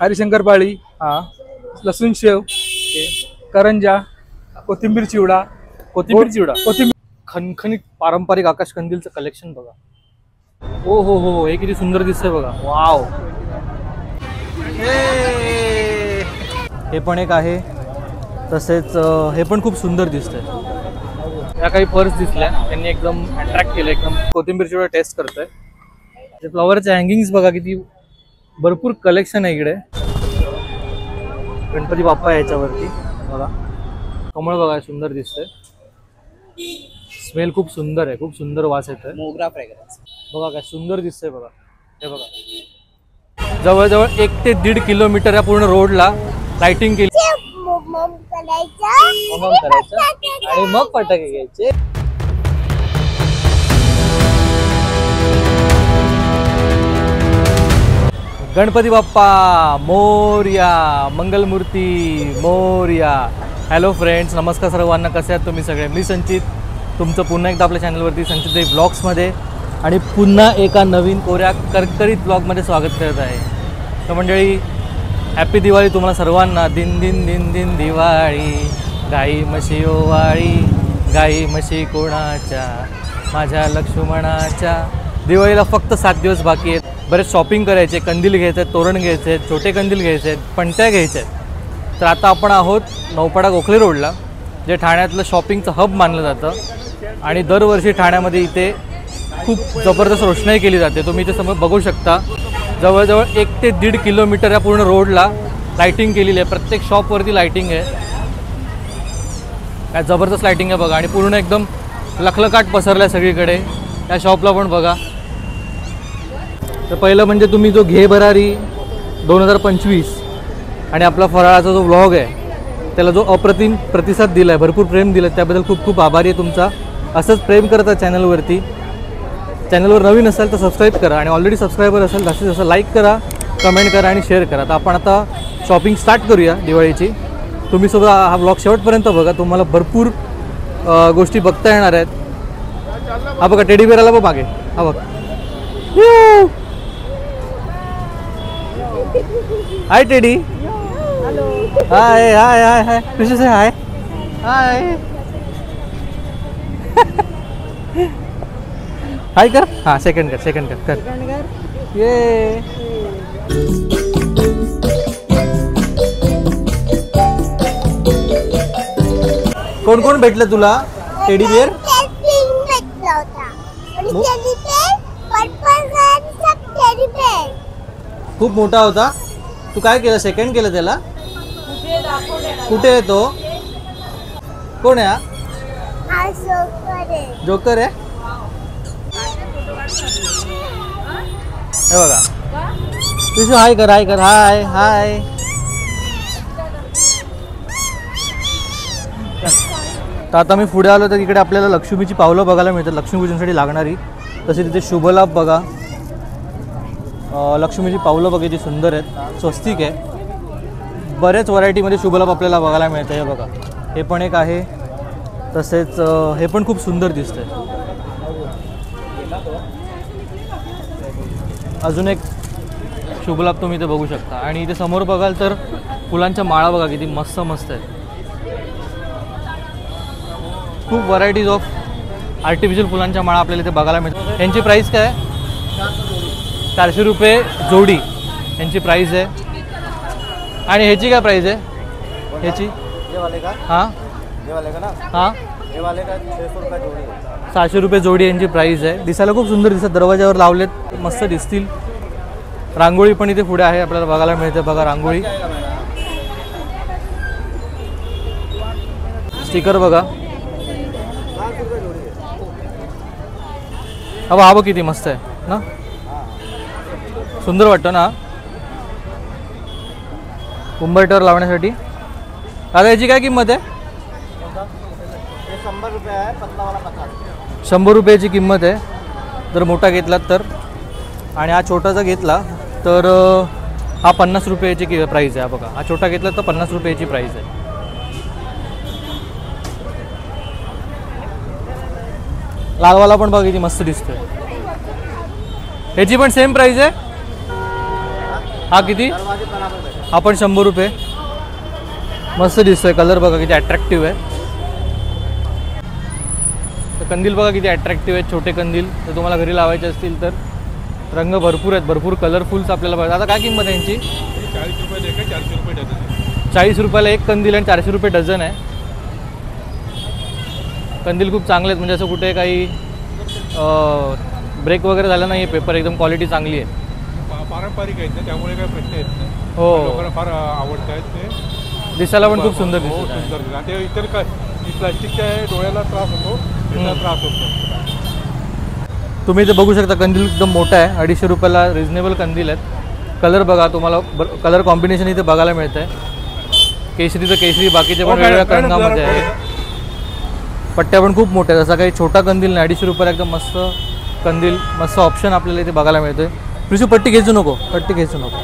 हरिशंकरपाळी, हा लसूण शेव, करंजा, कोथिंबीर चिवडा. कोथिंबीर चिवडा. कोथिंबीर खणखणीत पारंपरिक आकाश कंदीलचं कलेक्शन बघा. हो हो हो, हे किती सुंदर दिसतंय बघा. वाव. हे पण एक आहे. तसेच हे पण खूप सुंदर दिसतंय. या काही पर्स दिसल्या, त्यांनी एकदम अट्रॅक्ट केलं. एकदम कोथिंबीर चिवडा टेस्ट करतोय. ते फ्लॉवरचे हँगिंग्स बघा, किती भरपूर कलेक्शन आहे इकडे. गणपती बाप्पा याच्यावरती बघा. कमळ बघा, सुंदर दिसतंय. स्मेल खूप सुंदर आहे, खूप सुंदर वास येतोय. मोगरा फ्रेग्रन्स बघा काय सुंदर दिसतंय बघा. हे बघा, जवळजवळ 1 ते 1.5 किलोमीटर या पूर्ण रोडला लाइटिंग केली. करायचं आणि मग फटाके घ्यायचे. गणपती बाप्पा मोरया, मंगलमूर्ती मोरया. हॅलो फ्रेंड्स, नमस्कार सर्वांना. कसे आहात तुम्ही सगळे? मी संचित, तुमचं पुन्हा एकदा आपल्या चॅनलवरती संचित देव ब्लॉग्समध्ये आणि पुन्हा एका नवीन कोऱ्या करकरीत ब्लॉगमध्ये स्वागत करत आहे. तर मंडळी, हॅपी दिवाळी तुम्हाला सर्वांना. दिन दिन दिन दिन दिवाळी, गाई म्हशी ओवाळी, गाई म्हशी कोणाच्या, माझ्या लक्ष्मणाच्या. दिवाळीला फक्त 7 दिवस बाकी आहेत. बरेच शॉपिंग करायचे, कंदील घ्यायचे आहेत, तोरण घ्यायचे आहेत, छोटे कंदील घ्यायचे आहेत, पणत्या घ्यायच्या आहेत. तर आता आपण आहोत नौपाडा गोखले रोडला, जे ठाण्यातलं शॉपिंगचं हब मानलं जातं. आणि दरवर्षी ठाण्यामध्ये इथे खूप जबरदस्त रोषणाई केली जाते. तुम्ही इथे समोर बघू शकता, जवळजवळ 1 ते 1.5 किलोमीटर या पूर्ण रोडला लाइटिंग केलेली आहे. प्रत्येक शॉपवरती लाइटिंग आहे. काय जबरदस्त लाइटिंग आहे बघा. आणि पूर्ण एकदम लखलखाट पसरला आहे सगळीकडे. या शॉपला पण बघा. तर पहिलं म्हणजे तुम्ही जो घे भरारी 2025 आणि आपला फराळाचा जो व्लॉग आहे, त्याला जो अप्रतिम प्रतिसाद दिला आहे, भरपूर प्रेम दिलं, त्याबद्दल खूप खूप आभारी आहे तुमचा. असंच प्रेम करता चॅनलवरती. चॅनलवर नवीन असाल तर सबस्क्राईब करा, आणि ऑलरेडी सबस्क्रायबर असेल जास्तीत जास्त लाईक करा, कमेंट करा आणि शेअर करा. तर आपण आता शॉपिंग स्टार्ट करूया दिवाळीची. तुम्ही सुद्धा हा व्लॉग शेवटपर्यंत बघा, तुम्हाला भरपूर गोष्टी बघता येणार आहेत. हा बघा, टेडी बेअर आला बघ मागे. हा बघ. हाय टेडी. हाय हाय हाय हाय. कृषी से हाय हाय हाय कर. हां, सेकंड कर. ये कोण कोण भेटलं तुला? टेडी बिअर खूप मोठा होता. तू काय केलं? सेकंड केलं त्याला? कुठे आहे तो? कोण आहे? जोकर आहे. हे बघा, तुझं हाय कर. हाय हाय. तर आता मी पुढे आलो तर इकडे आपल्याला लक्ष्मीची पावलं बघायला मिळतात, लक्ष्मीपूजनसाठी लागणारी. तसे तिथे शुभलाभ बघा. लक्ष्मीची पावलं बघा, किती सुंदर आहेत. स्वस्तिक आहे. बऱ्याच व्हरायटीमध्ये शुभलाभ आपल्याला बघायला मिळतं. हे बघा, हे पण एक आहे. तसेच हे पण खूप सुंदर दिसतंय. अजून एक शुभलाभ तुम्ही इथे बघू शकता. आणि इथे समोर बघाल तर फुलांच्या माळा बघा, किती मस्त मस्त आहेत. खूप व्हरायटीज ऑफ आर्टिफिशियल फुलांच्या माळा आपल्याला इथे बघायला मिळतात. यांची प्राईस काय? 400 रुपये जोडी यांची प्राईस आहे. आणि ह्याची काय प्राईस आहे? ह्याची हां हां 600 रुपये जोडी यांची प्राईस आहे. दिसायला खूप सुंदर दिसतात. दरवाजावर लावलेत, मस्त दिसतील. रांगोळी पण इथे पुढे आहे, आपल्याला बघायला मिळते. बघा रांगोळी, स्टिकर बघा. हा बघ किती मस्त आहे ना, सुंदर वाटतं ना उंबरठ्यावर लावण्यासाठी. आता याची काय किंमत आहे? 100 रुपये आहे. 100 रुपयाची किंमत आहे जर मोठा घेतलात तर. आणि हा छोटाचा घेतला तर हा 50 रुपयाची प्राईस आहे. बघा, हा छोटा घेतला तर 50 रुपयाची प्राईस आहे. लालवाला पण बघा किती मस्त दिसतोय. ह्याची पण सेम प्राईस आहे. हा किती? हा पण 100 रुपये. मस्त दिसतोय, कलर बघा किती अट्रॅक्टिव्ह आहे. तर कंदील बघा किती अट्रॅक्टिव्ह आहेत, छोटे कंदील. जर तुम्हाला घरी लावायचे असतील तर रंग भरपूर आहेत, भरपूर कलरफुल्स आपल्याला बघा. आता काय किंमत आहे यांची? 40 रुपये एक आहे, 400 रुपये डझन. 40 रुपयाला एक कंदील आणि 400 रुपये डझन आहे. कंदील खूप चांगले आहेत, म्हणजे असं कुठे काही ब्रेक वगैरे झाला नाही. पेपर एकदम क्वालिटी चांगली आहे. पारंपरिक आहेत ना, त्यामुळे काही प्रश्न येत नाही. हो, लोकांना फार आवडत आहेत ते. दिसायला पण खूप सुंदर हो, दिसत आहे. सुंदर दिसतात. ते इतर काय प्लास्टिकच्या डोळ्याला त्रास होतो, त्याचा त्रास होतो. तुम्ही इथे बघू शकता कंदील एकदम मोठा आहे. 250 रुपयाला रिजनेबल कंदील आहेत. कलर बघा, तुम्हाला कलर कॉम्बिनेशन इथे बघायला मिळतं आहे. केशरी तर केशरी, बाकीचे पण वेगवेगळ्या रंगामध्ये आहे. पट्ट्या पण खूप मोठ्या आहेत. असा काही छोटा कंदील नाही. 250 रुपयाला एकदम मस्त कंदील, मस्त ऑप्शन आपल्याला इथे बघायला मिळतोय. प्रिशू पट्टी घ्यायचू नको, पट्टी घ्यायचू नको.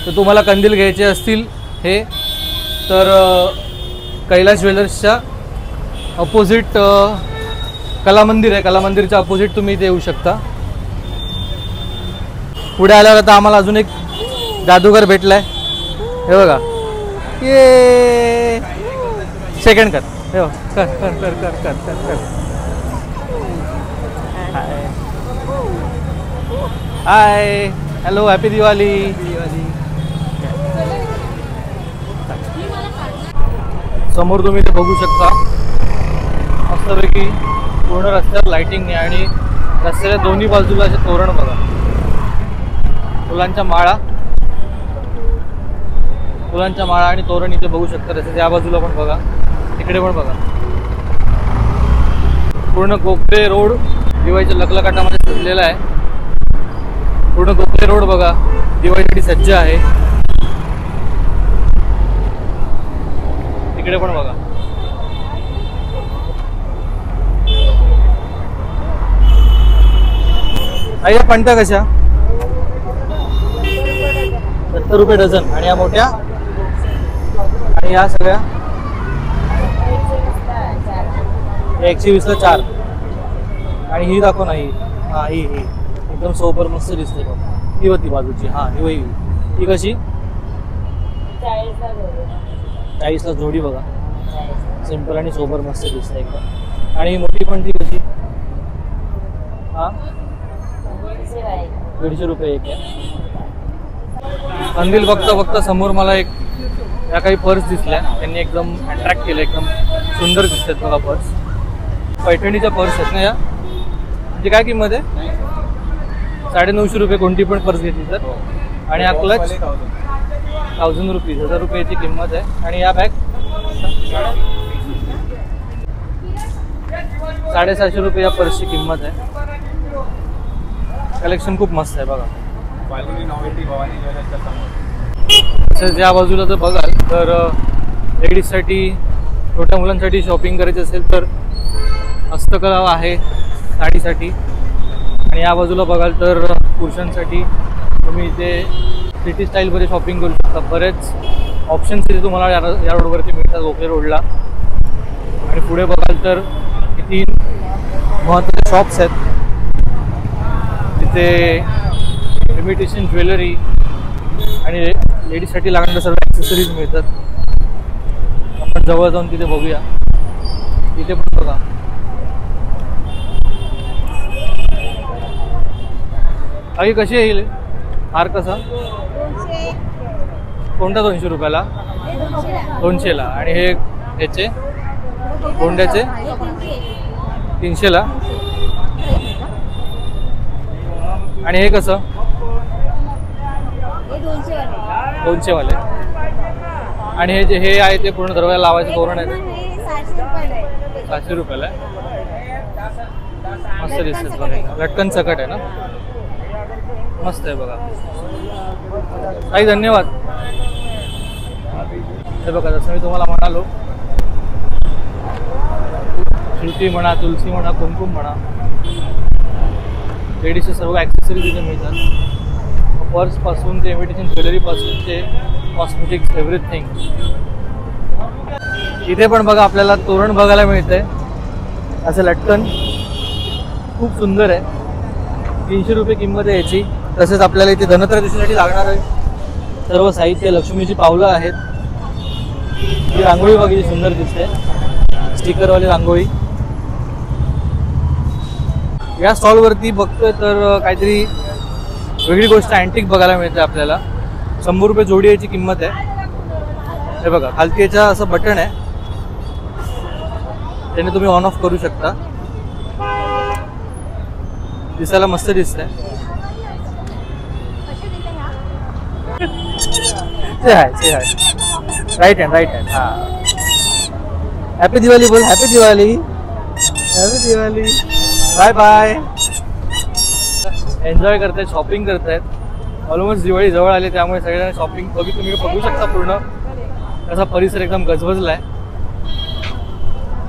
तर तुम्हाला कंदील घ्यायचे असतील हे, तर कैलास ज्वेलर्सच्या अपोजिट कला मंदिर आहे. कला मंदिरच्या अपोजिट तुम्ही इथे येऊ शकता. पुढे आल्यावर आता आम्हाला अजून एक जादूगर भेटलाय. हे बघा, ये सेकंड कर, हे बघ, कर कर कर कर कर कर कर. हाय, हॅलो, हॅपी दिवाळी. समोर तुम्ही इथे बघू शकता मस्तपैकी पूर्ण रस्त्यावर लाइटिंग आहे आणि रस्त्याच्या दोन्ही बाजूला असे तोरण बघा, फुलांच्या माळा आणि तोरण इथे बघू शकता. रस्त्याच्या या बाजूला पण बघा, तिकडे पण बघा. पूर्ण गोखले रोड दिवाळीच्या लखलखाटामध्ये सजलेला आहे. पूर्ण गोखले रोड बघा दिवाळीसाठी सज्ज आहे. तिकडे पण बघा. आई या पणत्या कशा? 70 रुपये डझन. आणि या मोठ्या आणि या सगळ्या 120 ला 4. आणि ही दाखव ना, ही हा ही एकदम सोबर मस्त दिसते बघ. ही होती बाजूची, हा ही कशी? 40 ला जोडी बघा. सिंपल आणि सोबर मस्त दिसते एकदम. आणि ही मोठी पण ती कशी? हा 150 रुपये एक आहे. कंदील बघता समोर मला एक या काही पर्स दिसल्या. त्यांनी एकदम अट्रॅक्ट केलं, एकदम सुंदर दिसतात बघा पर्स. पैठणीच्या पर्स आहेत ना या. म्हणजे काय किंमत आहे? 950 रुपये कोणती पण पर्स घेतली तर. आणि हा क्लच 1000 रुपीज, 1000 रुपयाची किंमत आहे. आणि या बॅग 750 रुपये या पर्सची किंमत आहे. कलेक्शन खूप मस्त आहे बघा. तसेच या बाजूला जर बघाल तर लेडीजसाठी, छोट्या मुलांसाठी शॉपिंग करायची असेल तर हस्तकला आहे साडीसाठी. आणि या बाजूला बघाल तर पुरुषांसाठी तुम्ही इथे सिटी स्टाईलमध्ये शॉपिंग करू शकता. बरेच ऑप्शन्स इथे तुम्हाला या रोडवरती मिळतात, गोखले रोडला. आणि पुढे बघाल तर किती महत्त्वाचे शॉप्स आहेत. तिथे इमिटेशन ज्वेलरी आणि लेडीजसाठी लागणाऱ्या सर्व ॲक्सेसरीज मिळतात. आपण जवळ जाऊन तिथे बघूया. तिथे पण बघा, आई कशी येईल? हार कसा? कोणता 200 रुपयाला? 200 ला. आणि हे ह्याचे गोंड्याचे 300 ला. आणि हे कसं? 200 वाले. आणि हे जे हे आहे ते पूर्ण दरवाजा लावायचे तोरण आहे, 700 रुपयाला आहे. मस्त दिसते बघा, लटकन सकट आहे ना, मस्त आहे बघा. काही धन्यवाद. हे बघा, जसं मी तुम्हाला म्हणालो, श्रुती म्हणा, तुलसी म्हणा, कुमकुम म्हणा, लेडीजचे सर्व ॲक्सेसरीज इथे मिळतात. पर्सपासून ते इमिटेशन ज्वेलरीपासून ते कॉस्मेटिक्स, एव्हरीथिंग. इथे पण बघा आपल्याला तोरण बघायला मिळतंय, असं लटकन खूप सुंदर आहे. 300 रुपये किंमत आहे याची. तसेच आपल्याला इथे धनत्रयोदशीसाठी लागणार आहे सर्व साहित्य, लक्ष्मीची पावलं आहेत. ही रांगोळी बघा किती सुंदर दिसते, स्टिकरवाली रांगोळी. या स्टॉलवरती बघतोय तर काहीतरी वेगळी गोष्ट अँटिक बघायला मिळते आपल्याला. 100 रुपये जोडी याची किंमत आहे. हे बघा खालती याचा असं बटन आहे, त्याने तुम्ही ऑन ऑफ करू शकता. दिसायला मस्त दिसतंय. ते आहे राईट हँड. हा हॅपी दिवाळी बोल. Happy Diwali. Bye bye. Enjoy करतायत, शॉपिंग करतायत. ऑलमोस्ट दिवाळी जवळ आली त्यामुळे सगळ्यांना शॉपिंग तुम्ही बघू शकता. पूर्ण कसा परिसर एकदम गजबजलाय.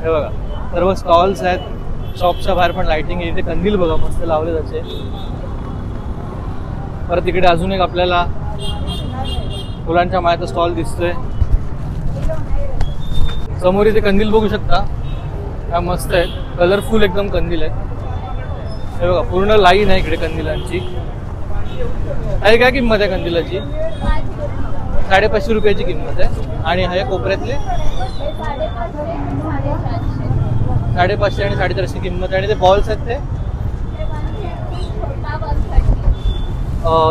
हे बघा सर्व स्टॉल्स आहेत. शॉपच्या बाहेर पण लाइटिंग आहे. इथे कंदील बघा मस्त लावले जाते. परत इकडे अजून एक आपल्याला फुलांच्या माळ्याचा स्टॉल दिसतोय. समोर इथे कंदील बघू शकता, हा मस्त आहे. कलरफुल एकदम कंदील आहे. हे बघा पूर्ण लाईन आहे इकडे कंदिलांची. आहे काय किंमत आहे कंदिलाची? 550 रुपयाची किंमत आहे. आणि हा कोपऱ्यातले 550 आणि 450 किंमत आहे. आणि ते बॉल्स आहेत ते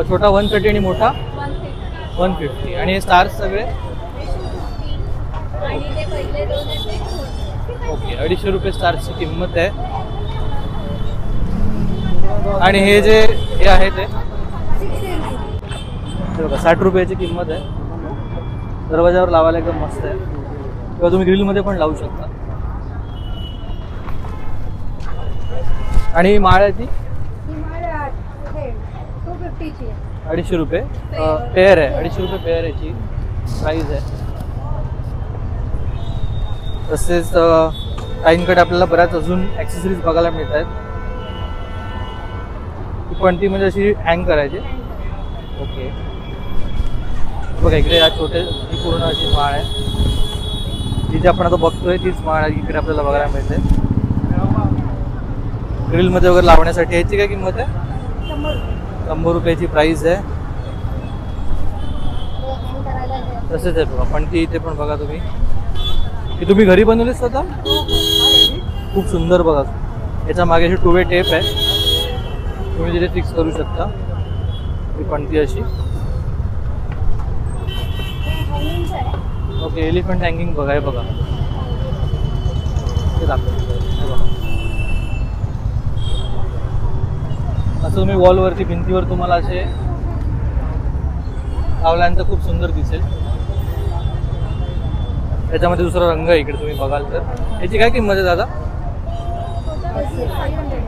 छोटा 130 आणि मोठा 150. आणि हे स्टार्स सगळे ओके 250 रुपये स्टार्सची किंमत आहे. आणि हे जे हे आहे ते बघा 60 रुपयाची किंमत आहे. दरवाजावर लावायला एकदम मस्त आहे. किंवा तुम्ही ग्रिलमध्ये पण लावू शकता. आणि माळ आहे ती 250 रुपये पेअर आहे. 250 रुपये पेअर याची प्राईज आहे. तसेच काहींकडे आपल्याला बऱ्याच अजून ॲक्सेसरीज बघायला मिळत आहेत. पण ती म्हणजे अशी हँग करायची. ओके बघा इकडे या छोटे ही पूर्ण अशी माळ आहे. जी जी आपण आता बघतोय तीच माळ इकडे आपल्याला बघायला मिळते. ग्रिलमध्ये वगैरे लावण्यासाठी. याची काय किंमत आहे? 100 रुपयाची प्राईस आहे. तसेच आहे बघा पण ती इथे पण बघा तुम्ही. ही तुम्ही घरी बनवलीस स्वतः? खूप सुंदर बघा. याच्या मागे अशी 2 वे टेप आहे, तुम्ही तिथे फिक्स करू शकता. ही पण ती अशी ओके. एलिफंट हँगिंग बघा. हे बघा ते दाखवतो. असं तुम्ही वॉलवरती भिंतीवर तुम्हाला असे लावल्यानंतर खूप सुंदर दिसेल. त्याच्यामध्ये दुसरा रंग आहे इकडे तुम्ही बघाल तर. याची काय किंमत आहे दादा?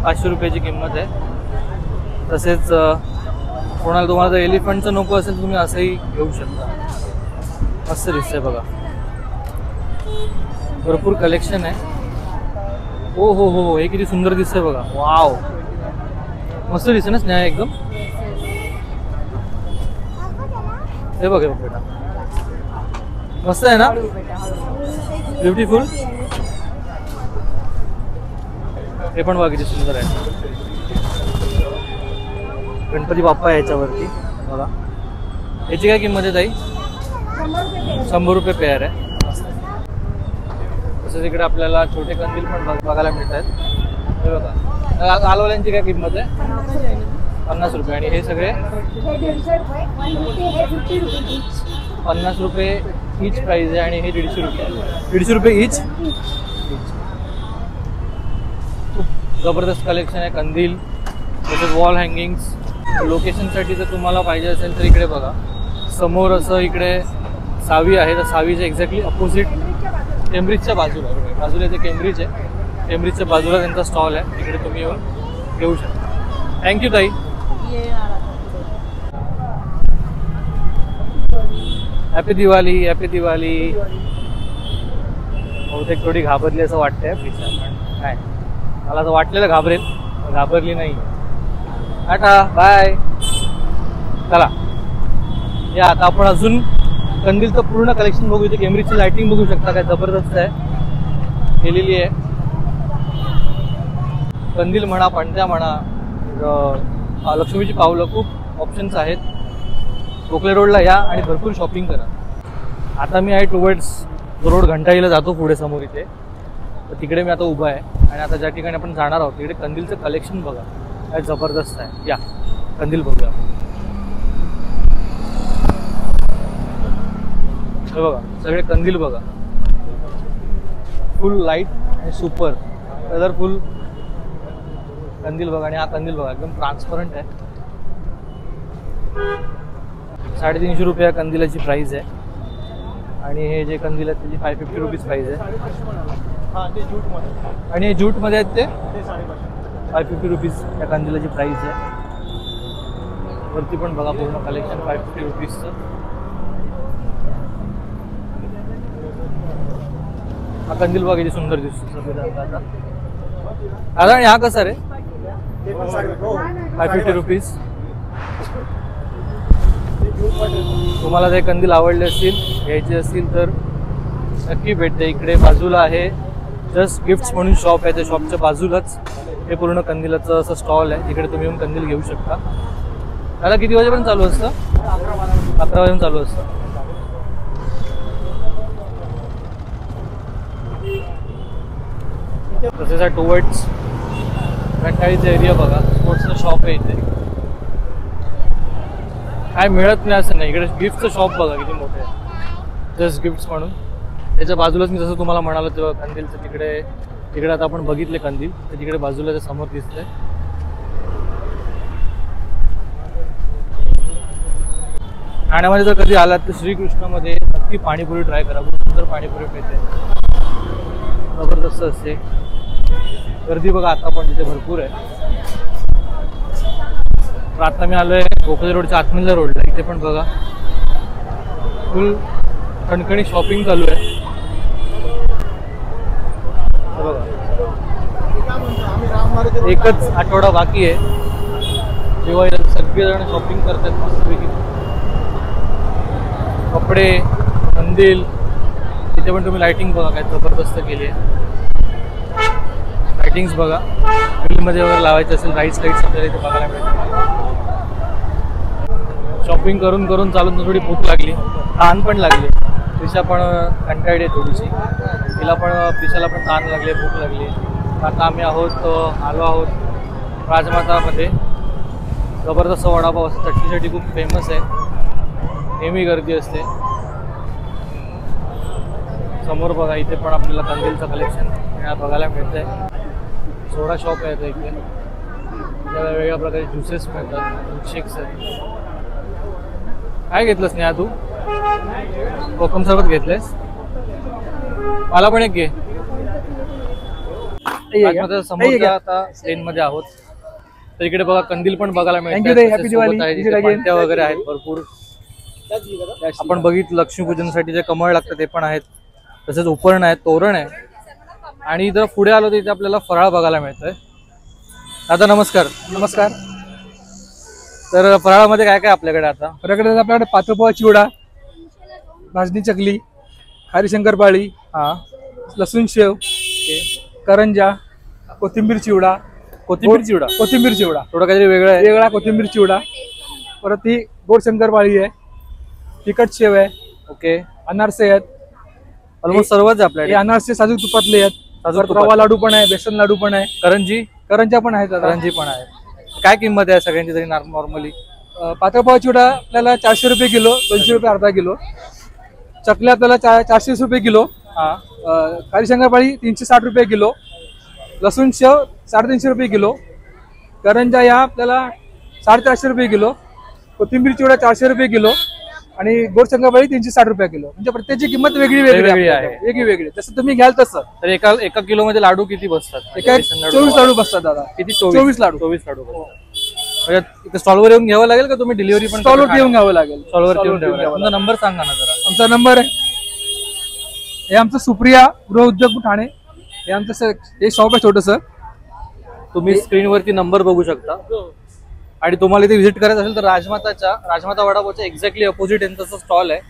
500 रुपयाची किंमत आहे. तसेच कोणाला तुम्हाला जर एलिफंटचं नको असेल तुम्ही असंही घेऊ शकता. मस्त दिसतंय बघा. भरपूर कलेक्शन आहे. हो हो हो हे किती सुंदर दिसतंय बघा. वाव मस्त दिसतं ना स्नेहा एकदम. हे बघ बेटा मस्त आहे ना, ब्युटिफुल. हे पण बघा किती सुंदर आहे. गणपती बाप्पा आहे याच्यावरती बघा. याची काय किंमत आहे ताई? 100 रुपये पेअर आहे. तसंच इकडे आपल्याला छोटे कंदील पण बघायला मिळत आहेत. हे बघा आलवल्यांची काय किंमत आहे? 50 रुपये. आणि हे सगळे 50 रुपये ईच प्राईज आहे. आणि हे 150 रुपये. 150 रुपये ईच. खूप जबरदस्त कलेक्शन आहे. कंदील तसेच वॉल हँगिंग्स. लोकेशनसाठी जर तुम्हाला पाहिजे असेल तर इकडे बघा समोर असं इकडे सावी आहे. तर सावीच्या एक्झॅक्टली अपोजिट केम्ब्रिजच्या बाजूला ते केम्ब्रिज आहे. केम्ब्रिजच्या बाजूला त्यांचा स्टॉल आहे. तिकडे तुम्ही येऊन घेऊ शकता. थँक्यू ताई. हॅपी दिवाळी. हॅपी दिवाळी. बहुतेक थोडी घाबरली असं वाटतंय प्लीज. काय मला असं वाटलेलं घाबरली नाही. Tata bye. चला या आता आपण अजून कंदीलचं पूर्ण कलेक्शन बघू. इथे केम्ब्रिजची लाइटिंग बघू शकता काय जबरदस्त आहे केलेली आहे. कंदील म्हणा, पणत्या म्हणा, लक्ष्मीची पावलं खूप ऑप्शन्स आहेत. गोखले रोडला या आणि भरपूर शॉपिंग करा. आता मी आहे टुवर्ड्स रोड घंटाईला जातो पुढे समोर इथे. तर तिकडे मी आता उभा आहे आणि आता ज्या ठिकाणी आपण जाणार आहोत तिकडे कंदीलचं कलेक्शन बघा काय जबरदस्त आहे. या कंदील बघूया. हे बघा सगळे कंदील बघा, फुल लाईट आणि सुपर कलरफुल कंदील बघा. आणि हा कंदील बघा एकदम ट्रान्सपरंट आहे. 350 रुपये कंदिलाची प्राइस आहे. आणि हे जे कंदील आहेत त्याची 550 रुपीज प्राइस आहे. आणि हे जूटमध्ये आहेत ते 550 रुपीज या कंदिलाची प्राइस आहे. वरती पण बघा पूर्ण कलेक्शन 550 रुपीजचं. हा कंदील बघा किती सुंदर दिसतो सफेद रंगाचा. दादा आणि हा कसा रे? 550 रुपीज. तुम्हाला ते कंदील आवडले असतील घ्यायचे असतील तर नक्की भेटते. इकडे बाजूला आहे जस्ट गिफ्ट्स म्हणून शॉप आहे. त्या शॉपच्या बाजूलाच हे पूर्ण कंदिलाचं असं स्टॉल आहे. तिकडे तुम्ही येऊन कंदील घेऊ शकता. दादा किती वाजेपर्यंत चालू असतं? 11 वाजेपर्यंत चालू असतं. तसेच आहे टुवर्ड्स घंटाळीचा एरिया बघा. स्पोर्ट्सचं शॉप आहे इथे. काय मिळत नाही असं नाही. इकडे गिफ्टचं शॉप बघा किती मोठं आहे. जस्ट गिफ्ट्स म्हणून. त्याच्या बाजूलाच मी जसं तुम्हाला म्हणालो तेव्हा कंदीलचं तिकडे आता आपण बघितले कंदील तर तिकडे बाजूला ते समोर दिसतंय. ठाण्यामध्ये जर कधी आलात तर श्रीकृष्णामध्ये नक्की पाणीपुरी ट्राय करा. खूप सुंदर पाणीपुरी मिळते, जबरदस्त असते. गर्दी बघा आता पण तिथे भरपूर आहे. तर आता मी आलोय गोखले रोडच्या आत्मिल्ला रोडला. इथे पण बघा फुल खणखणी शॉपिंग चालू आहे. बघा एकच आठवडा बाकी आहे जेव्हा सगळेजण शॉपिंग करतात मस्तपैकी. कपडे, कंदील, इथे पण तुम्ही लाइटिंग बघा काय जबरदस्त केली आहे. लाइटिंग्स बघा फिल्ममध्ये वगैरे लावायचे असेल राईट्स लाईट्स आपल्याला इथे बघायला मिळते. शॉपिंग करून करून चालून थोडी भूक लागली, ताण पण लागली. दिशा पण कंटाळली आहे थोडीशी. दिशाला पण ताण लागले, भूक लागली. आता आम्ही आलो आहोत राजमातामध्ये. जबरदस्त वडापाव असं चटणीसाठी खूप फेमस आहे. नेहमी गर्दी असते. समोर बघा इथे पण आपल्याला कंदीलचं कलेक्शन बघायला मिळतंय. सोडा शॉप आहे इथे. वेगवेगळ्या प्रकारचे ज्युसेस मिळतात, मिल्कशेक्स आहेत. काय घेतलंस नेहा तू? कोकम सरबत घेतलंयस? मला पण एक घे. समोरच्या आता लेनमध्ये आहोत तर इकडे बघा कंदील पण बघायला मिळतात वगैरे आहेत भरपूर. आपण बघितलं लक्ष्मीपूजनासाठी जे कमळ लागतं ते पण आहेत. तसेच उपरण आहेत, तोरण आहे. आणि जर पुढे आलो तर इथे आपल्याला फराळ बघायला मिळतोय. दादा नमस्कार. नमस्कार. तर फराळामध्ये काय काय आपल्याकडे? आपल्याकडे पातळपोहा, चिवडा, भाजणी चकली, खारी शंकरपाळी, लसूण शेव, करंजा, कोथिंबीर चिवडा. कोथिंबीर चिवडा थोडं काहीतरी वेगळा कोथिंबीर चिवडा. परत ही गोड शंकरपाळी आहे, तिखट शेव आहे, ओके, अनारसे आहेत. ऑलमोस्ट सर्वच आहे आपल्याकडे. अनारसे साजूक तुपातले आहेत. रवा लाडू पण आहे, बेसन लाडू पण आहे, करंजा पण आहे. करंजी पण आहे. काय किंमत आहे सगळ्यांची तरी नॉर्मली? पातळपोहा चिवडा आपल्याला 400 रुपये किलो, 200 रुपये अर्धा किलो. चकली आपल्याला 430 रुपये किलो. खारी शंकरपाळी 360 रुपये किलो. लसूण शेव 350 रुपये किलो. करंजा या आपल्याला 450 रुपये किलो. कोथिंबीर चिवडा 400 रुपये किलो. आणि गोड शंकरपाळी 360 रुपये किलो. म्हणजे प्रत्येकाची किंमत वेगळी आहे, वेगळी. जसं तुम्ही घ्याल तसं. तर एका किलो मध्ये लाडू किती बसतात? 24 लाडू बसतात दादा. किती? 24 लाडू. 24 लाडू म्हणजे स्टॉलवर येऊन घ्यावं लागेल का तुम्ही डिलिव्हरी पण? स्टॉलवर येऊन घ्यावं लागेल. स्टॉलवर येऊन तुमचा नंबर सांगा ना जरा. आमचा नंबर आहे, हे आमचं सुप्रिया गृह उद्योग ठाणे. हे आमचं हे शॉप आहे छोटंसं. तुम्ही स्क्रीनवरती नंबर बघू शकता. आणि तुम्हाला इथे व्हिजिट करायचं असेल तर राजमाता वडापावच्या एक्झॅक्टली अपोजिट यांचा स्टॉल आहे.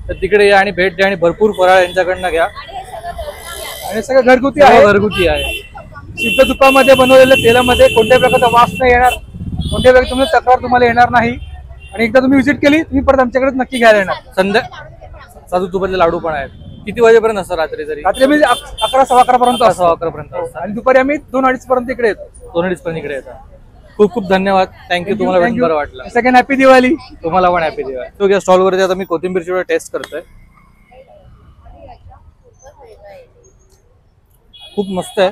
तर तिकडे या आणि भेट द्या आणि भरपूर फराळ यांच्याकडनं घ्या. आणि सगळं घरगुती आहे. शुद्ध तुपामध्ये बनवलेल्या तेलामध्ये कोणत्याही प्रकारचा वास नाही येणार, कोणत्याही प्रकारची तक्रार तुम्हाला येणार नाही. आणि एकदा तुम्ही व्हिजिट केली तुम्ही परत आमच्याकडे नक्की घ्यायला येणार. संध्या साधू तुपातले लाडू पण आहेत. किती वाजेपर्यंत असतं रात्री तरी? रात्री आम्ही 11 सव्वा 11 पर्यंत असतो 11 पर्यंत असतं. आणि दुपारी आम्ही 2-2:30 पर्यंत इकडे येतो. 2:30 पर्यंत इकडे येतात. खूप खूप धन्यवाद. थँक्यू. तुम्हाला भेटून बरं वाटलं. Second happy Diwali. तुम्हाला पण हॅपी दिवाळी. तो या स्टॉल वरती आता मी कोथिंबीर चिवडा टेस्ट करतोय. खूप मस्त आहे.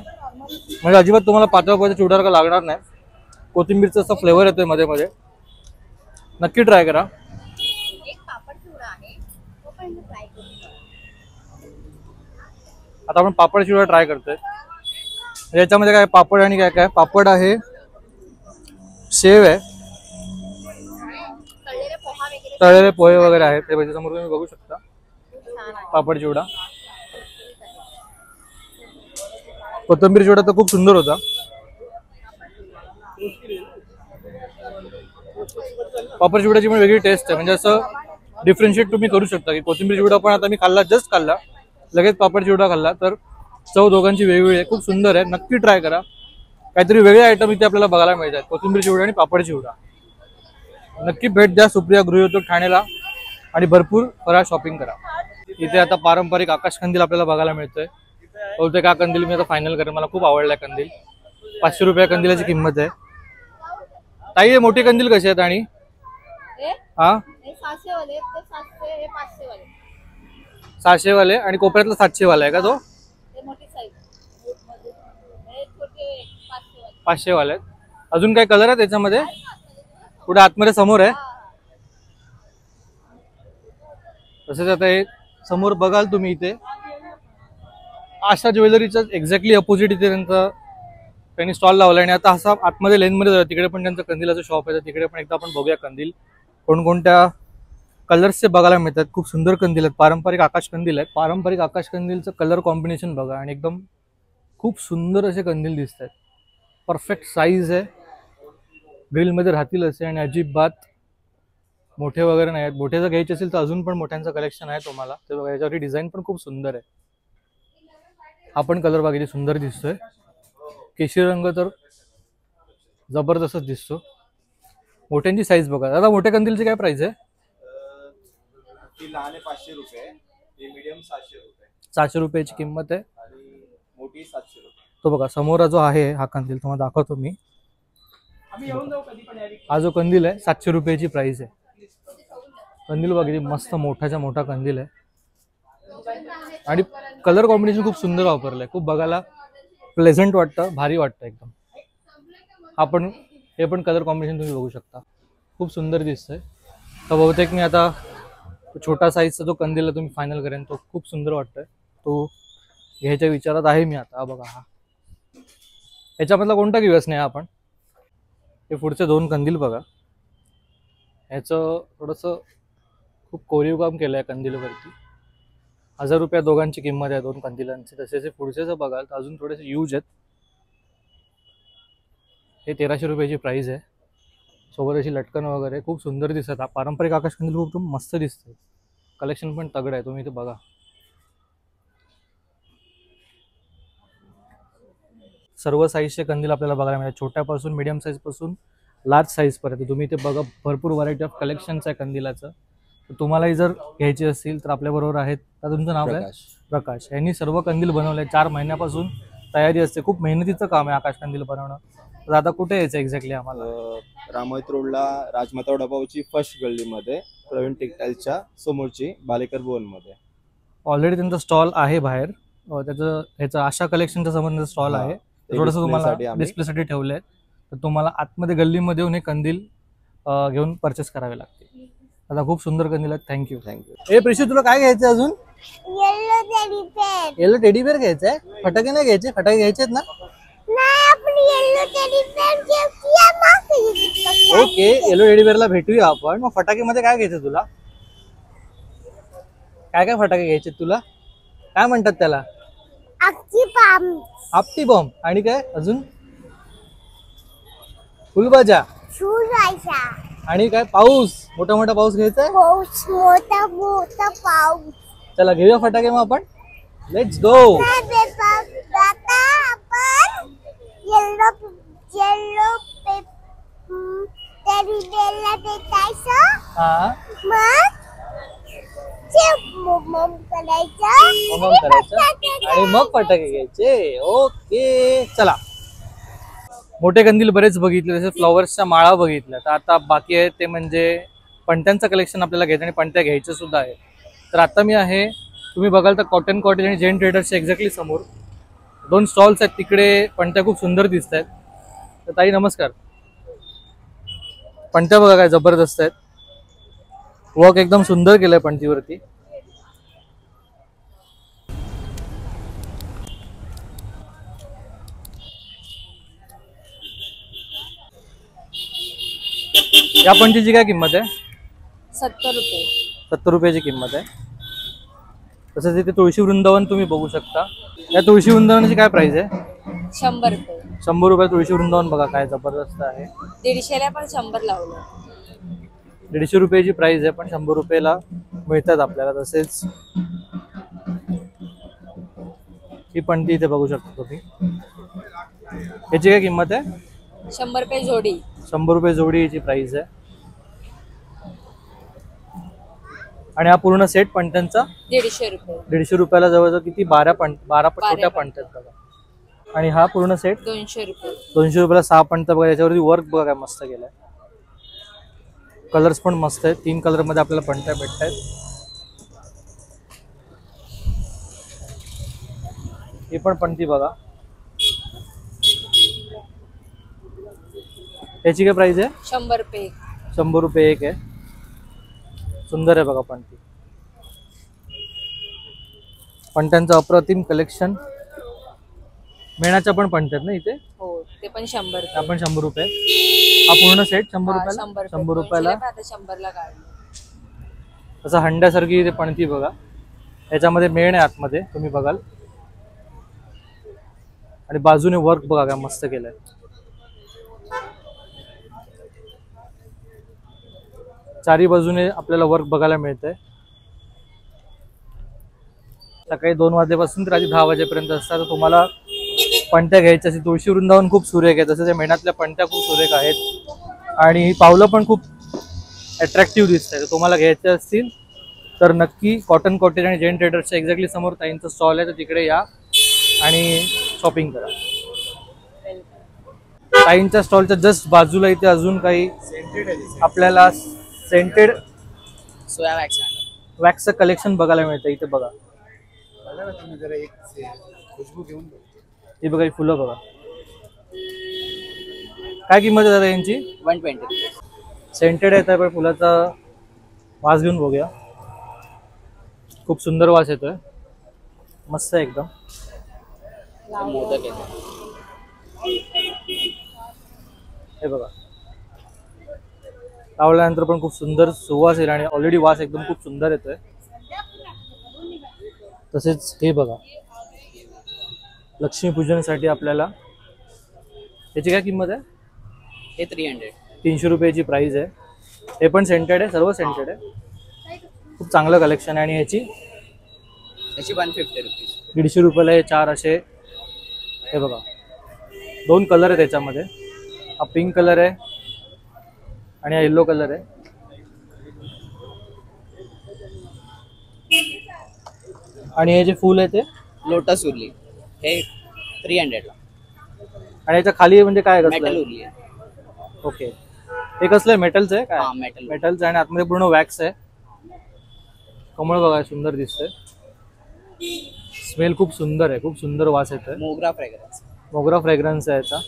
म्हणजे अजिबात तुम्हाला पातळ पातळ चिवडा का लागणार नाही. कोथिंबीरचा असा फ्लेवर येतोय मध्ये मध्ये. नक्की ट्राय करा. आता आपण पापड चिवडा ट्राय करतोय. याच्यामध्ये काय पापड आणि काय काय पापड आहे, शेव आहे, तळलेले पोहे वगैरे आहेत. ते म्हणजे समोर तुम्ही बघू शकता. पापड चिवडा, कोथिंबीर चिवडा तर खूप सुंदर होता. पापड चिवड्याची पण वेगळी टेस्ट आहे. म्हणजे असं डिफरन्शिएट तुम्ही करू शकता की कोथिंबीर चिवडा पण आता मी खाल्ला, जस्ट खाल्ला, लगेच पापड चिवडा खाल्ला, तर चव दोघांची वेगवेगळी आहे. खूप सुंदर आहे. नक्की ट्राय करा. काहीतरी वेगळे आयटम इथे आपल्याला बघायला मिळतात. कोथिंबीर चिवडा आणि पापड चिवडा. नक्की भेट द्या सुप्रिया गृहउद्योग ठाण्याला आणि भरपूर फराळ शॉपिंग करा. इथे आता पारंपरिक आकाश कंदील आपल्याला बघायला मिळतोय. बहुतेक हा कंदील मी आता फायनल करेन. मला खूप आवडलाय कंदील. 500 रुपया कंदिलाची किंमत आहे. ताई हे मोठी कंदील कशी आहेत? आणि हा 600 वाले आणि कोपऱ्यातला 700 वाला आहे का तो? 500 वाले आहेत. अजून काय कलर आहे त्याच्यामध्ये? पुढे आतमध्ये समोर आहे. तसेच आता हे समोर बघाल तुम्ही इथे आशा ज्वेलरीच्या एक्झॅक्टली अपोजिट इथे त्यांनी स्टॉल लावला. आणि आता असा आतमध्ये लेनमध्ये जाऊया. तिकडे पण त्यांचं कंदिलाचं शॉप आहे. तिकडे पण एकदा आपण बघूया कंदील कोणकोणत्या कलर्सचे बघायला मिळतात. खूप सुंदर कंदील आहेत. पारंपरिक आकाश कंदील आहेत. पारंपरिक आकाश कंदीलचं कलर कॉम्बिनेशन बघा आणि एकदम खूप सुंदर असे कंदील दिसत आहेत. परफेक्ट साईज आहे. ग्रिलमध्ये राहतील असे आणि अजिबात मोठे वगैरे नाही आहेत. मोठे जर घ्यायचे असेल तर अजून पण मोठ्यांचं कलेक्शन आहे तुम्हाला. ते बघा. याच्यावरती डिझाईन पण खूप सुंदर आहे. हा पण कलर बघा किती सुंदर दिसतोय. केशरी रंग तर जबरदस्तच दिसतो. मोठ्यांची साईज बघा. दादा मोठ्या कंदीलची काय प्राइस आहे? ती लहान आहे 500 रुपये, ती मीडियम 700 रुपये. 700 रुपयाची किंमत आहे आणि मोठी 700 रुपये. तो बघा समोर जो आहे हा कंदील तुम्हाला दाखवतो मी. हा जो कंदील आहे 700 रुपयाची प्राइस आहे. कंदील बघा किती मस्त मोठाच्या मोठा कंदील आहे. आणि कलर कॉम्बिनेशन खूप सुंदर वापरलंय. खूप बघायला प्लेझंट वाटतं, भारी वाटतं एकदम. आपण हे पण कलर कॉम्बिनेशन तुम्ही बघू शकता. खूप सुंदर दिसतंय. तर बहुतेक मी आता छोटा साईजचा जो कंदील आहे तुम्ही फायनल करेन. तो खूप सुंदर वाटतोय. तो घ्यायच्या विचारात आहे मी आता. बघा हा याच्यामधला कोणता घेऊयाच नाही आपण. हे पुढचे 2 कंदील बघा. ह्याचं थोडंसं खूप कोरीव काम केलं आहे कंदीलवरती. 1000 रुपया दोघांची किंमत आहे 2 कंदिलांची. तसेच हे पुढचे जर बघाल तर अजून थोडेसे यूज आहेत. हे 1300 रुपयाची प्राइस आहे. सोबत अशी लटकन वगैरे खूप सुंदर दिसत. पारंपरिक आकाश कंदील खूप मस्त दिसतं. कलेक्शन पण तगड आहे. तुम्ही इथे बघा. सर्व साईजचे कंदील आपल्याला बघायला मिळतात. छोट्यापासून मीडियम साईज पासून लार्ज साईज पर्यंत तुम्ही इथे बघा. भरपूर व्हरायटी ऑफ कलेक्शन्स आहे कंदिलाचं. तर तुम्हालाही जर घ्यायची असतील तर आपल्याबरोबर आहेत. तर तुमचं नाव आहे? प्रकाश. यांनी सर्व कंदील बनवले. 4 महिन्यापासून तयारी असते. खूप मेहनतीचं काम आहे आकाश कंदील बनवणं. तर आता कुठे यायचं एक्झॅक्टली आम्हाला? रामोईत रोडला राजमाता वडापावची फर्स्ट गल्लीमध्ये प्रवीण टेक्सटाईलच्या समोरची बालेकर भवनमध्ये. ऑलरेडी त्यांचा स्टॉल आहे बाहेर. त्याचं ह्याचं आशा कलेक्शनच्या समोर त्यांचा स्टॉल आहे. थोडंसं तुम्हाला डिस्प्लेसाठी ठेवलं आहे. तर तुम्हाला आतमध्ये गल्लीमध्ये येऊन हे कंदील घेऊन परचेस करावे लागते. आता खूप सुंदर कंदील आहेत. थँक्यू. ए प्रिशू तुला काय घ्यायचं अजून? येलो टेडी बेअर घ्यायचंय. फटाके नाही घ्यायचे? फटाके घ्यायचे आहेत ना? ओके येलो टेडी बेअरला भेटूया आपण. मग फटाके मध्ये काय घ्यायचं तुला? काय काय फटाके घ्यायचे तुला? काय म्हणतात त्याला? आपटी बॉम्ब. आणि काय अजून? फुलबाजा. आणि काय? पाऊस. मोठा मोठा पाऊस घ्यायचा आहे. मोठा मोठा पाऊस. चला घेऊया फटाके मग आपण. Let's go. टेडीबेअरला देतायचं हा मग ते मम करायचं मग करायचं आणि मग फटाके घ्यायचे. ओके चला. मोठे कंदील बरेच बघितले, जसे फ्लॉवर्सच्या माळा बघितल्या. तर आता बाकी आहे ते म्हणजे पणत्यांचं कलेक्शन आपल्याला घ्यायचं आणि पणत्या घ्यायचं सुद्धा आहे. तर आता मी आहे, तुम्ही बघाल तर कॉटन कॉटेज आणि जैन ट्रेडर्सच्या एक्झॅक्टली समोर 2 स्टॉल्स आहेत. तिकडे पणत्या खूप सुंदर दिसत आहेत. तर ताई नमस्कार. पणत्या बघा काय जबरदस्त आहेत. वर्क एकदम सुंदर केलंय पणतीवरती. या पणतीची काय किंमत आहे? 70 रुपये. 70 रुपयाची किंमत आहे. तसंच इथे तुळशी वृंदावन तुम्ही बघू शकता. या तुळशी वृंदावनाची काय प्राइस आहे? 100 रुपये. 100 रुपये तुळशी वृंदावन बघा काय जबरदस्त आहे. 150ला पण 100 लावलं. 150 रुपयाची प्राइस आहे, पण 100 रुपयाला मिळतात आपल्याला. तसेच ही पणती इथे बघू शकता तुम्ही. याची काय किंमत आहे? 100 रुपये जोडी. 100 रुपये जोडी याची प्राइस आहे. आणि हा पूर्ण सेट पणत्यांचा 150 रुपये. 150 रुपयाला जवळजवळ किती 12 छोट्या पणत्या बघा. आणि हा पूर्ण सेट 200 रुपये. 200 रुपयाला 6 पणत्या बघा. याच्यावरती वर्क बघा काय मस्त केलंय. कलर्स पण मस्त आहेत. 3 कलर मध्ये आपल्याला पणत्या भेटत आहेत. ही पण पणती बघा. याची काय प्राइस आहे? 100 रुपये. 100 रुपये एक आहे. सुंदर आहे बघा पणती. पणत्यांचं अप्रतिम कलेक्शन. मेणाच्या पण पणत्यात ना इथे. हो ते पण 100 रुपये. आपण 100 रुपये. हा पूर्ण सेट 100 हा, रुपयाला. 100 रुपयाला. रुपयाला आता 100 ला काढलं. असं हंड्यासारखी इथे पणती बघा. याच्यामध्ये मेण आहे आतमध्ये तुम्ही बघाल. आणि बाजूने वर्क बघा काय मस्त केलंय. चारी बाजूने आपल्याला वर्क बघायला मिळतंय. सकाळी 2 वाजल्यापासून तर रात्री 10 वाजेपर्यंत असतात. तर तुम्हाला पणत्या घ्यायच्या असेल, तुळशी वृंदावन खूप सुरेख आहे. तसंच मेणातल्या पणत्या खूप सुरेख आहेत. आणि ही पावलं पण खूप अट्रॅक्टिव्ह दिसत आहे. तुम्हाला घ्यायचे असतील तर नक्की कॉटन कॉटेज आणि जैन ट्रेडर्सच्या एक्झॅक्टली समोर ताईंचं स्टॉल आहे. तर तिकडे या आणि शॉपिंग करा. ताईंच्या स्टॉलच्या जस्ट बाजूला इथे अजून काही आपल्याला सेंटेड सोया वॅक्स. वॅक्सचं कलेक्शन बघायला मिळतं. इथे बघा ही बघा, ही फुलं बघा. काय किंमत आहे दादा यांची? 120. सेंटेड येत आहे, पण फुलाचा वास घेऊन बघूया. खूप सुंदर वास येतोय. मस्त आहे एकदम. हे बघा लावल्यानंतर पण खूप सुंदर सुवास येईल आणि ऑलरेडी वास एकदम खूप सुंदर येतोय. तसेच हे बघा लक्ष्मीपूजनासाठी आपल्याला. याची काय किंमत आहे? हे 300. 300 रुपयाची प्राइस आहे. हे पण सेंटेड आहे, सर्व सेंटेड आहे. खूप चांगलं कलेक्शन आहे. आणि याची 150 रुपये. 150 रुपयाला हे 4 असे. हे बघा 2 कलर आहे त्याच्यामध्ये. हा पिंक कलर आहे आणि हा येल्लो कलर आहे. आणि हे जे फूल आहे ते लोटस उरली. हे 300 ला. आणि याच्या खाली म्हणजे काय मेटल कसलं? उरली आहे. ओके, हे कसलं आहे? मेटलचं आहे काय? हा मेटल. मेटलचं आणि आतमध्ये पूर्ण वॅक्स आहे. कमळ बघा सुंदर दिसतंय. स्मेल खूप सुंदर आहे. खूप सुंदर वास येतोय. मोगरा फ्रेग्रन्स. मोगरा फ्रेग्रन्स आहे याचा.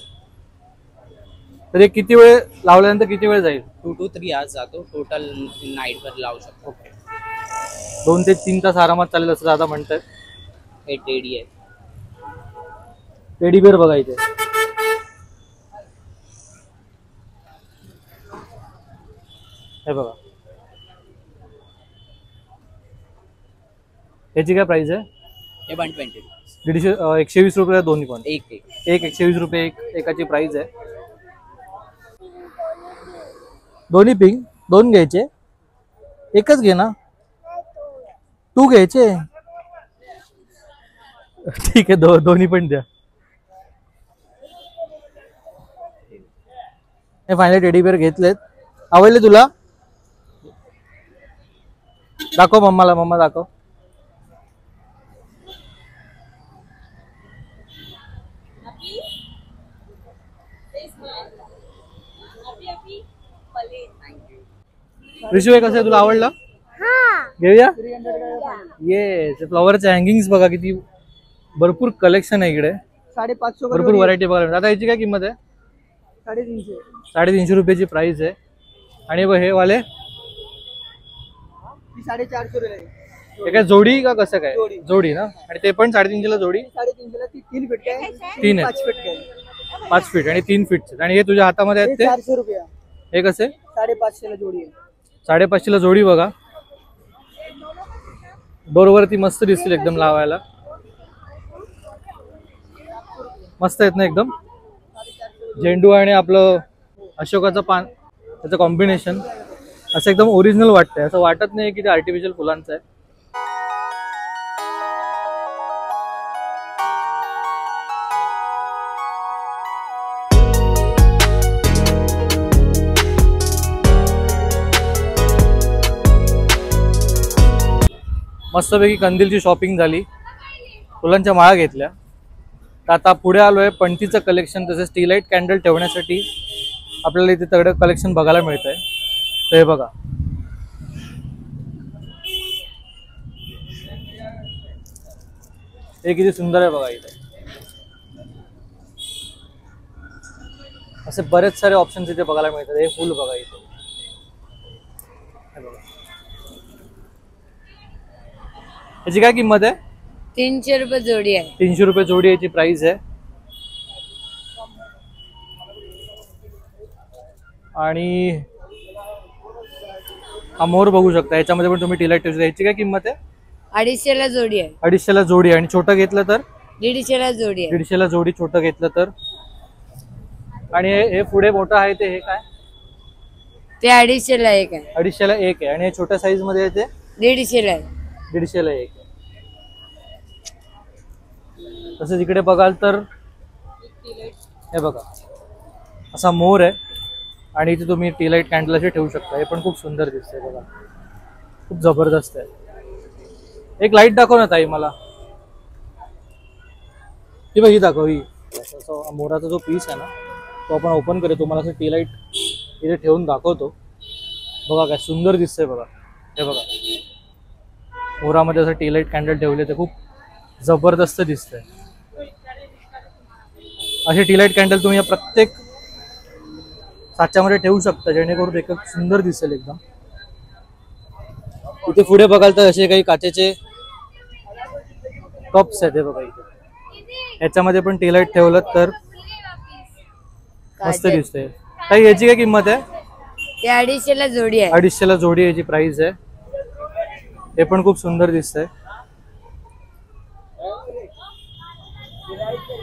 तर हे किती वेळ लावल्यानंतर किती वेळ जाईल? 2 to 3 आवर्स जातो. टोटल नाईट भर लावू शकतो. 2 ते 3 तास आरामात चालेल असं दादा म्हणतात. हे टेडी आहे. टेडी बेअर बघा इथे. हे बघा याची काय प्राइस आहे? हे 120. 120 रुपये दोन्ही पण. एक 120 रुपये एकाची प्राइस आहे. दोन्ही पिंक. 2 घ्यायचे? एकच घे ना. 2 घ्यायचे? ठीक आहे, दोन्ही पण द्या. हे फायनली टेडी बेअर घेतलेत. आवडले तुला? दाखव मम्माला, मम्मा दाखव. ऋषू हे कसं आहे, तुला आवडलं? घेऊया. ये फ्लॉवरचे हँगिंग्स बघा, किती भरपूर कलेक्शन आहे इकडे. 550 भरपूर व्हरायटी बघायला मिळतात. आता याची काय किंमत आहे? 350. 350 रुपयाची प्राइस आहे. आणि हे वाले 450 रुपये. हे काय जोडी का कसं काय? जोडी ना. आणि ते पण 350 ला जोडी. 350 ती 3 फीट काय? 3 आहे. 5 फीट काय? 5 फीट आणि 3 फीट. आणि हे तुझ्या हातामध्ये आहेत ते 400 रुपये. हे कसे? 550 ला जोडी आहे. 550 ला जोडी बघा. डोरवरती मस्त दिसतील एकदम लावायला. मस्त आहेत ना एकदम. झेंडू आणि आपलं अशोकाचं पान त्याचं कॉम्बिनेशन असं एकदम ओरिजिनल वाटतंय. असं वाटत नाही की ते आर्टिफिशियल फुलांचं आहे. मस्तपैकी कंदीलची शॉपिंग झाली, फुलांच्या माळा घेतल्या. तर आता पुढे आलोय पणतीचं कलेक्शन, तसेच टी लाईट कॅन्डल ठेवण्यासाठी आपल्याला इथे सगळं कलेक्शन बघायला मिळतंय. तर हे बघा, हे किती सुंदर आहे बघा. इथे असे बरेच सारे ऑप्शन्स इथे बघायला मिळतात. हे फुल बघा इथे. याची काय किंमत आहे? 300 रुपये जोडी आहे. 300 रुपये जोडी याची प्राइस आहे. आणि हा मोर बघू शकता, याच्यामध्ये पण तुम्ही टी लाईट ठेवू शकता. याची काय किंमत आहे? 250 ला जोडी आहे. 250 ला जोडी. आणि छोटं घेतलं तर 150 ला जोडी आहे. 150 ला जोडी छोटं घेतलं तर. आणि हे पुढे मोठं आहे ते हे काय? ते 250 ला एक आहे. 250 ला एक आहे. आणि हे छोट्या साईज मध्ये आहे ते 150 ला आहे. 150 ला एक आहे. तसंच इकडे बघाल तर हे बघा, असा मोर आहे. आणि इथे तुम्ही टी लाईट कॅन्डल असे ठेवू शकता. हे पण खूप सुंदर दिसतंय बघा, खूप जबरदस्त आहे. एक लाईट दाखव ना ताई मला. ही बघ, ही दाखव. ही असं मोराचा जो पीस आहे ना, तो आपण ओपन करू. तुम्हाला असं टी लाईट इथे ठेवून दाखवतो. बघा काय सुंदर दिसतंय बघा. हे बघा, मोरामध्ये असं टी लाईट कॅन्डल ठेवले ते खूप जबरदस्त दिसतंय. असे टी लाईट कॅन्डल तुम्ही या प्रत्येक साच्यामध्ये ठेवू शकता, जेणेकरून एक सुंदर दिसेल एकदम. इथे पुढे बघाल तर असे काही काचेचे कप्स आहेत. हे बघा इथे, याच्यामध्ये पण टी लाईट ठेवलं तर मस्त दिसतंय. ताई याची काय किंमत आहे? ते 250 ला जोडी आहे. 250 ला जोडी याची प्राइस आहे. हे पण खूप सुंदर दिसतंय.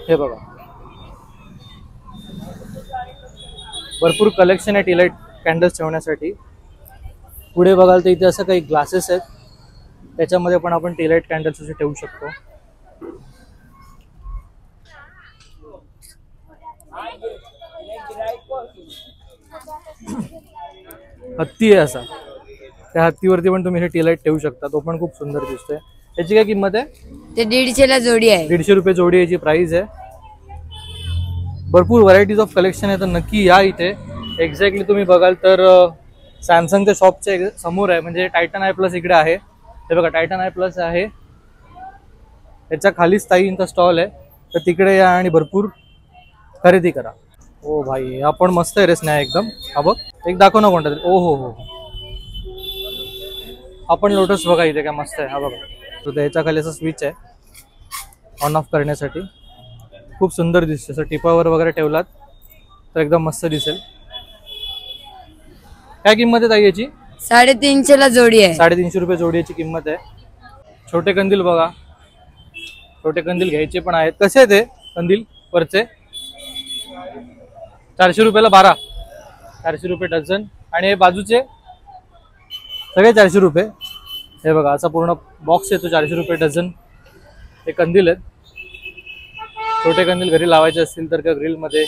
हे बघा, भरपूर कलेक्शन आहे टी लाईट कॅन्डल्स ठेवण्यासाठी. पुढे बघाल तर इथे असं काही ग्लासेस आहेत, त्याच्यामध्ये पण आपण टी लाईट कॅन्डल्स असे ठेवू शकतो. हत्ती आहे असा, त्या हत्तीवरती पण तुम्ही हे टी लाईट ठेवू शकता. तो पण खूप सुंदर दिसतोय. याची काय किंमत आहे? ते 150 ला जोडी आहे. 150 रुपये जोडी याची प्राइस आहे. भरपूर व्हरायटीज ऑफ कलेक्शन आहे, तर नक्की या इथे. एक्झॅक्टली तुम्ही बघाल तर सॅमसंगच्या शॉपच्या समोर आहे, म्हणजे टायटन आय प्लस इकडे आहे. हे बघा, टायटन आय प्लस आहे, त्याच्या खालीच ताईंचा स्टॉल आहे. तर तिकडे या आणि भरपूर खरेदी करा. ओ भाई, हा पण मस्त आहे रे स्नॅक एकदम. हा बघ, एक दाखव ना कोणता तरी. ओ हो हो, हा पण लोटस बघा इथे काय मस्त आहे. हा बघा, तर त्याच्या खाली असं स्विच आहे ऑन ऑफ करण्यासाठी. खूप सुंदर दिसते. असं टिपावर वगैरे ठेवलात तर एकदम मस्त दिसेल. काय किंमत आहे ताई याची? 350 ला जोडी आहे. 350 रुपये जोडी याची किंमत आहे. छोटे कंदील बघा, छोटे कंदील घ्यायचे पण आहेत. कसे आहे ते कंदील वरचे? 400 रुपयाला 12. 400 रुपये डझन. आणि हे बाजूचे सगळे 400 रुपये. हे बघा, असा पूर्ण बॉक्स येतो, 400 रुपये डझन. हे कंदील आहेत. छोटे कंदील घरी लावायचे असतील तर ग्रिलमध्ये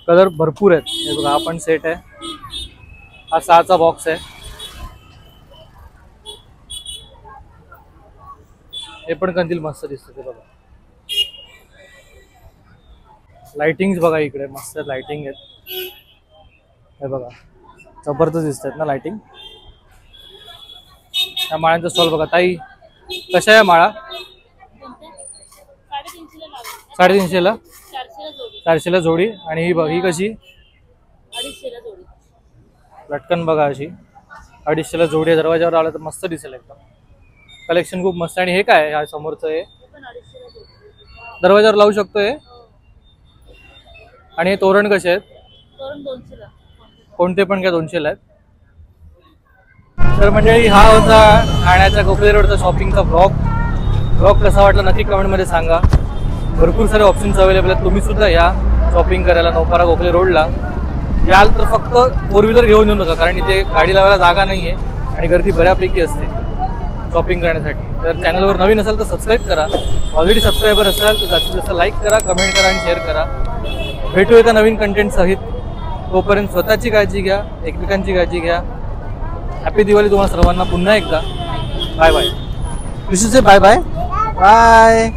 कलर भरपूर आहेत. हे बघा, हा पण सेट आहे. हा 6चा बॉक्स आहे. हे पण कंदील मस्त दिसतं ते बघा. लाइटिंग बघा इकडे मस्त लाइटिंग आहेत. हे बघा जबरदस्त दिसत आहेत ना लाइटिंग. त्या माळ्यांचा स्टॉल बघा. ताई कशा आहे माळा? 350ला 400ला जोडी. आणि ही बघ ही कशी? 250ला जोडी. लटकन बघा अशी 250ला जोडी आहे. दरवाजावर आलं तर मस्त दिसेल एकदम. कलेक्शन खूप मस्त. आणि हे काय ह्या समोरचं हे दरवाजावर लावू शकतो हे. आणि हे तोरण कसे आहेत? तोरण 200ला. कोणते पण काय 200ला आहेत. तर मंडळी हा होता ठाण्याचा गोखले रोडचा शॉपिंगचा ब्लॉग कसा वाटला नक्की कमेंटमध्ये सांगा. भरपूर सारे ऑप्शन्स अवेलेबल आहेत. तुम्ही सुद्धा या शॉपिंग करायला नौपारा गोखले रोडला याल तर फक्त 4 व्हीलर घेऊन येऊ नका, कारण इथे गाडी लावायला जागा नाही आहे आणि गर्दी बऱ्यापैकी असते शॉपिंग करण्यासाठी. तर चॅनलवर नवीन असाल तर सबस्क्राईब करा. ऑलरेडी सबस्क्रायबर असाल तर जास्तीत जास्त लाईक करा, कमेंट करा आणि शेअर करा. भेटू एका नवीन कंटेंट सहित. तोपर्यंत स्वतःची काळजी घ्या, एकमेकांची काळजी घ्या. हॅपी दिवाळी तुम्हाला सर्वांना पुन्हा एकदा. Bye bye. विशू से बाय बाय. बाय.